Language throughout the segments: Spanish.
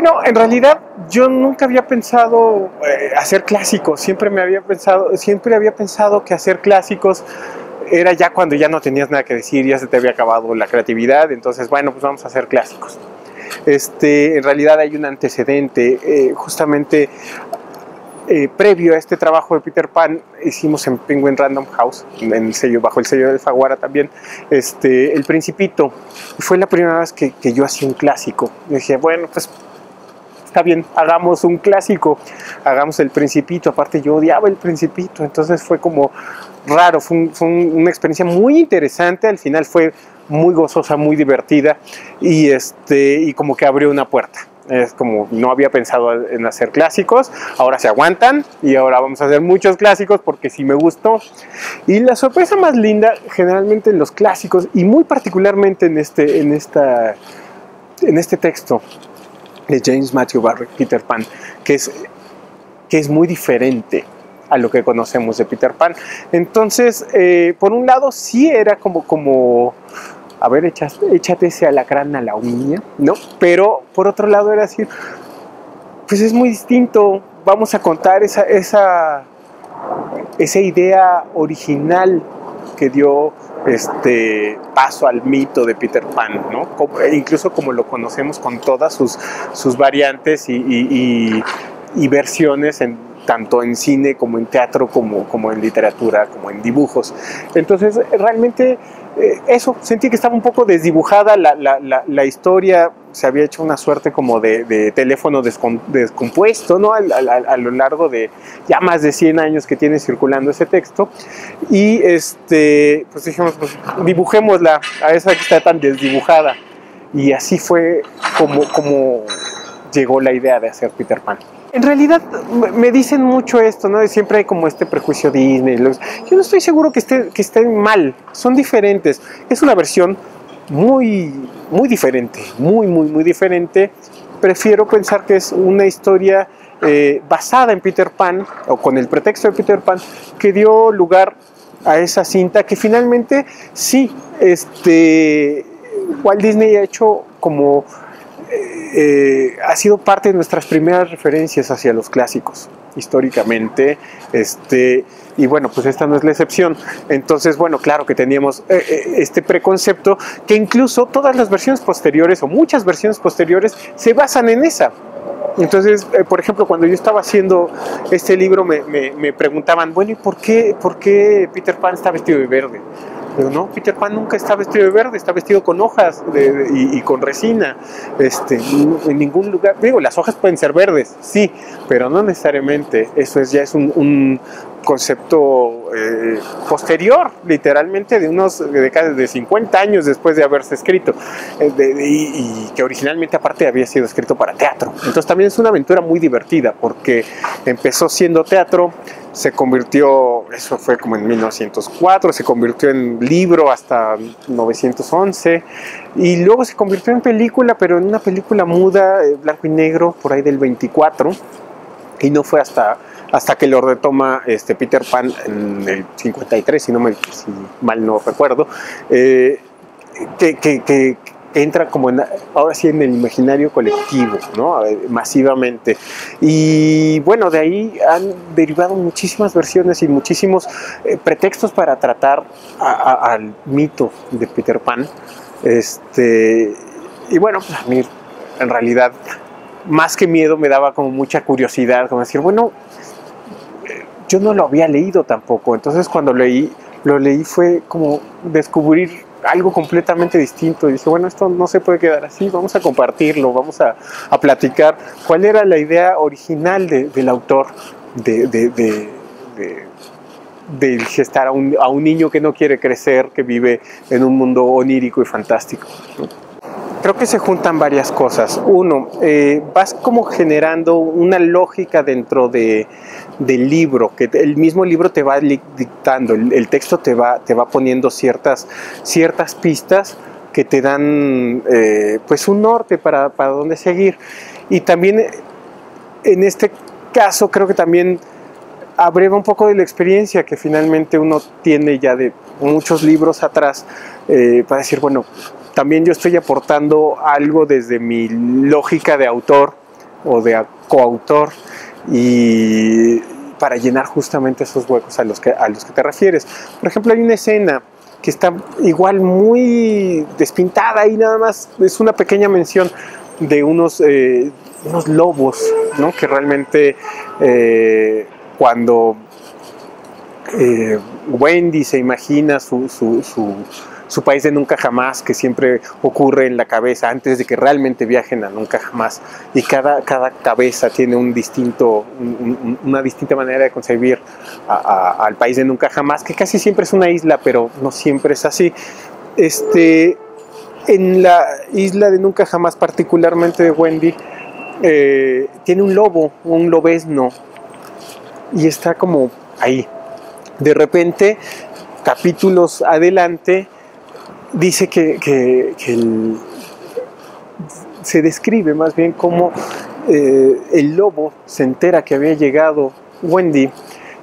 Bueno, en realidad yo nunca había pensado hacer clásicos, siempre había pensado que hacer clásicos era ya cuando ya no tenías nada que decir, ya se te había acabado la creatividad, entonces bueno, pues vamos a hacer clásicos. En realidad hay un antecedente, justamente previo a este trabajo de Peter Pan, hicimos en Penguin Random House, bajo el sello de Alfaguara también, El Principito, y fue la primera vez que yo hacía un clásico. Y dije, bueno, pues está bien, hagamos un clásico, hagamos El Principito. Aparte yo odiaba El Principito, entonces fue como raro, fue una experiencia muy interesante, al final fue muy gozosa, muy divertida, y como que abrió una puerta. Es como, no había pensado en hacer clásicos, ahora se aguantan y ahora vamos a hacer muchos clásicos porque sí me gustó. Y la sorpresa más linda, generalmente en los clásicos, y muy particularmente en este texto de James Matthew Barrie, Peter Pan, que es muy diferente a lo que conocemos de Peter Pan. Entonces, por un lado, sí era como a ver, échate ese alacrán a la uña, ¿no? Pero por otro lado era decir, pues es muy distinto, vamos a contar esa idea original que dio paso al mito de Peter Pan, ¿no? Incluso como lo conocemos con todas sus variantes y versiones tanto en cine como en teatro, como en literatura, como en dibujos. Entonces, realmente eso, sentí que estaba un poco desdibujada la historia, se había hecho una suerte como de teléfono descompuesto, ¿no? A lo largo de ya más de 100 años que tiene circulando ese texto, y pues dijimos, pues dibujémosla a esa que está tan desdibujada, y así fue como llegó la idea de hacer Peter Pan. En realidad me dicen mucho esto, ¿no? Siempre hay como este prejuicio Disney. Yo no estoy seguro que estén mal, son diferentes. Es una versión muy, muy diferente, muy diferente. Prefiero pensar que es una historia basada en Peter Pan, o con el pretexto de Peter Pan, que dio lugar a esa cinta que finalmente sí, Walt Disney ha hecho como... ha sido parte de nuestras primeras referencias hacia los clásicos históricamente, y bueno, pues esta no es la excepción. Entonces, bueno, claro que teníamos este preconcepto, que incluso todas las versiones posteriores, o muchas versiones posteriores, se basan en esa. Entonces, por ejemplo, cuando yo estaba haciendo este libro, me preguntaban, bueno, ¿y por qué Peter Pan está vestido de verde? Pero no, Peter Pan nunca está vestido de verde, está vestido con hojas y con resina. En ningún lugar, digo, las hojas pueden ser verdes, sí, pero no necesariamente. Eso ya es un concepto posterior, literalmente, de 50 años después de haberse escrito, y que originalmente aparte había sido escrito para teatro. Entonces también es una aventura muy divertida, porque empezó siendo teatro, se convirtió, eso fue como en 1904, se convirtió en libro hasta 1911, y luego se convirtió en película, pero en una película muda, blanco y negro, por ahí del 24, y no fue hasta que lo retoma Peter Pan en el 53, si mal no recuerdo, que entra como ahora sí en el imaginario colectivo, ¿no? Masivamente. Y bueno, de ahí han derivado muchísimas versiones y muchísimos pretextos para tratar al mito de Peter Pan. Y bueno, pues a mí en realidad más que miedo me daba como mucha curiosidad, como decir, bueno, yo no lo había leído tampoco, entonces cuando lo leí fue como descubrir algo completamente distinto, y dije, bueno, esto no se puede quedar así, vamos a compartirlo, vamos a platicar cuál era la idea original del autor de gestar a un niño que no quiere crecer, que vive en un mundo onírico y fantástico, ¿no? Creo que se juntan varias cosas. Uno, vas como generando una lógica dentro del libro, que el mismo libro te va dictando, el texto te va poniendo ciertas pistas que te dan pues un norte para dónde seguir. Y también en este caso creo que también abreva un poco de la experiencia que finalmente uno tiene ya de muchos libros atrás, para decir, bueno, también yo estoy aportando algo desde mi lógica de autor, o de coautor, y para llenar justamente esos huecos a los que te refieres. Por ejemplo, hay una escena que está igual muy despintada y nada más es una pequeña mención de unos lobos, ¿no? Que realmente cuando Wendy se imagina su país de nunca jamás, que siempre ocurre en la cabeza antes de que realmente viajen a nunca jamás, y cada cabeza tiene una distinta manera de concebir al país de nunca jamás, que casi siempre es una isla, pero no siempre es así. En la isla de nunca jamás, particularmente de Wendy, tiene un lobo, un lobezno, y está como ahí. De repente, capítulos adelante, dice que se describe más bien como el lobo se entera que había llegado Wendy,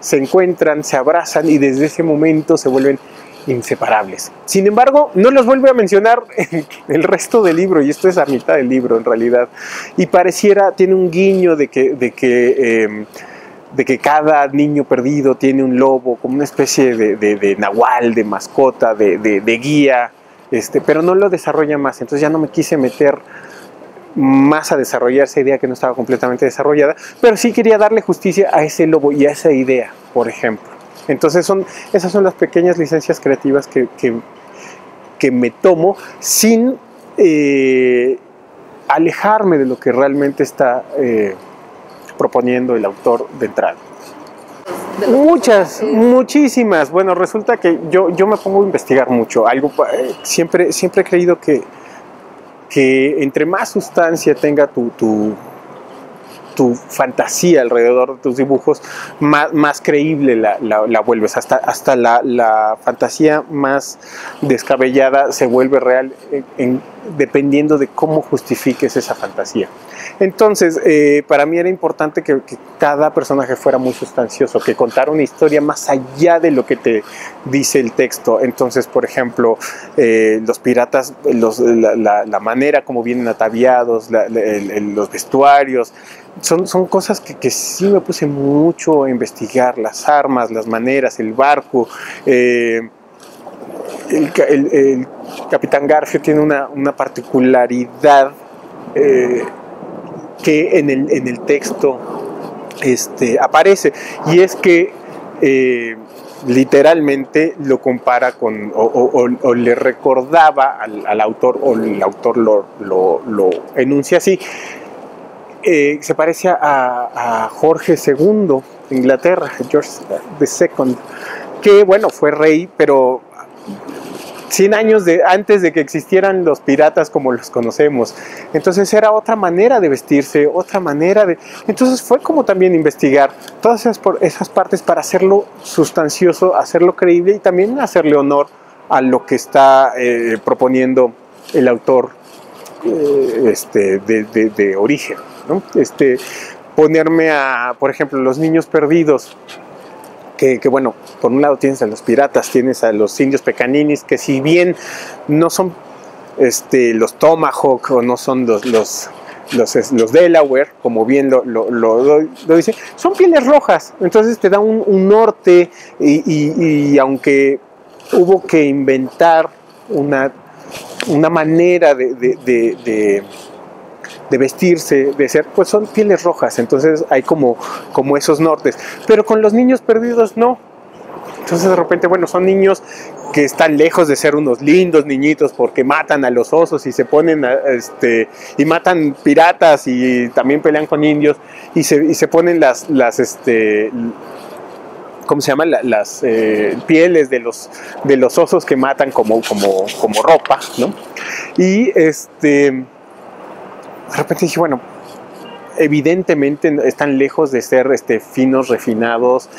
se encuentran, se abrazan y desde ese momento se vuelven inseparables. Sin embargo, no los vuelve a mencionar en el resto del libro, y esto es a mitad del libro en realidad, y pareciera, tiene un guiño de que cada niño perdido tiene un lobo como una especie de nahual, de mascota, de guía, pero no lo desarrolla más. Entonces ya no me quise meter más a desarrollar esa idea que no estaba completamente desarrollada, pero sí quería darle justicia a ese lobo y a esa idea, por ejemplo. Entonces esas son las pequeñas licencias creativas que me tomo sin alejarme de lo que realmente está proponiendo el autor de entrada. Muchísimas. Bueno, resulta que yo me pongo a investigar mucho. Siempre he creído que entre más sustancia tenga tu fantasía alrededor de tus dibujos, más creíble la vuelves. Hasta la fantasía más descabellada se vuelve real dependiendo de cómo justifiques esa fantasía. Entonces, para mí era importante que cada personaje fuera muy sustancioso, que contara una historia más allá de lo que te dice el texto. Entonces, por ejemplo, los piratas, la manera como vienen ataviados, los vestuarios, son cosas que sí me puse mucho a investigar, las armas, las maneras, el barco. El Capitán Garfio tiene una particularidad que en el texto aparece, y es que literalmente lo compara con o le recordaba al autor, o el autor lo enuncia así. Se parece a Jorge II de Inglaterra, George II, que bueno, fue rey, pero 100 años antes de que existieran los piratas como los conocemos. Entonces era otra manera de vestirse, otra manera de... Entonces fue como también investigar todas esas partes para hacerlo sustancioso, hacerlo creíble y también hacerle honor a lo que está proponiendo el autor de origen, ¿no? Ponerme por ejemplo, los niños perdidos. Que bueno, por un lado tienes a los piratas, tienes a los indios pecaninis, que si bien no son los Tomahawk o no son los Delaware, como bien lo dice, son pieles rojas. Entonces te da un norte, y aunque hubo que inventar una manera de vestirse, de ser, pues son pieles rojas. Entonces hay como esos nortes, pero con los niños perdidos no. Entonces de repente, bueno, son niños que están lejos de ser unos lindos niñitos porque matan a los osos y se ponen y matan piratas y también pelean con indios y se ponen las ¿cómo se llama? Las pieles de los osos que matan como ropa, ¿no? Y de repente dije, bueno, evidentemente están lejos de ser finos, refinados,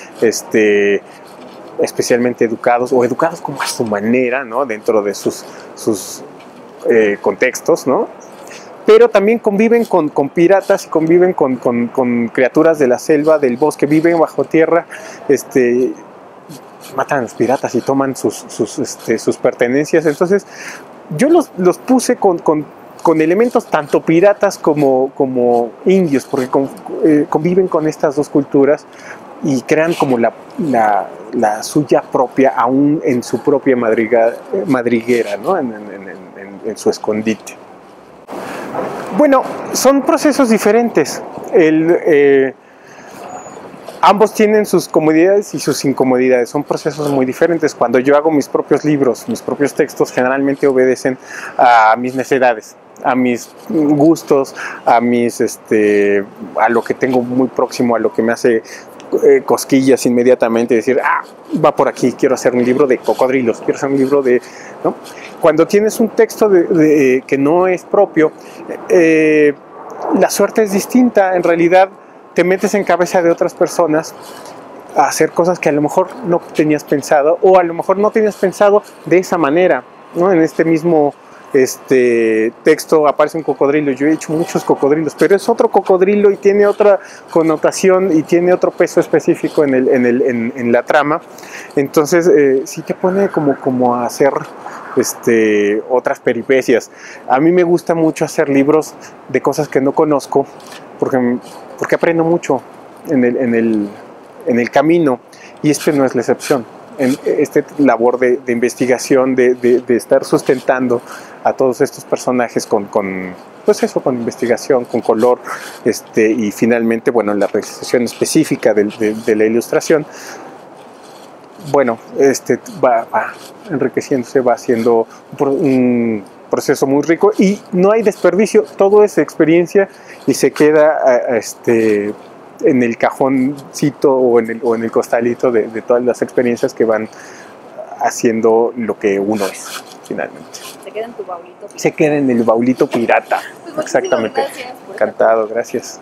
especialmente educados, o educados como a su manera, ¿no? Dentro de sus contextos, ¿no? Pero también conviven con piratas y conviven con criaturas de la selva, del bosque, viven bajo tierra, matan a los piratas y toman sus pertenencias. Entonces yo los puse con con elementos tanto piratas como indios, porque conviven con estas dos culturas y crean como la suya propia, aún en su propia madriguera, ¿no? En su escondite. Bueno, son procesos diferentes. Ambos tienen sus comodidades y sus incomodidades, son procesos muy diferentes. Cuando yo hago mis propios libros, mis propios textos, generalmente obedecen a mis necesidades, a mis gustos, a lo que tengo muy próximo, a lo que me hace cosquillas inmediatamente, decir, va por aquí, quiero hacer un libro de cocodrilos, quiero hacer un libro de... ¿no? Cuando tienes un texto que no es propio, la suerte es distinta. En realidad te metes en cabeza de otras personas a hacer cosas que a lo mejor no tenías pensado, o a lo mejor no tenías pensado de esa manera, ¿no? En este mismo texto aparece un cocodrilo. Yo he hecho muchos cocodrilos, pero es otro cocodrilo y tiene otra connotación y tiene otro peso específico en la trama. Entonces sí te pone como a hacer otras peripecias. A mí me gusta mucho hacer libros de cosas que no conozco, porque aprendo mucho en el camino, y no es la excepción. En labor de investigación, de estar sustentando a todos estos personajes con investigación, con color, y finalmente, bueno, la realización específica de la ilustración, bueno, va enriqueciéndose, va haciendo un proceso muy rico, y no hay desperdicio, todo es experiencia y se queda en el cajoncito o en el costalito de todas las experiencias que van haciendo lo que uno es, finalmente. Se queda en tu baulito pirata. Se queda en el baulito pirata. Pues exactamente. Gracias. Encantado, gracias.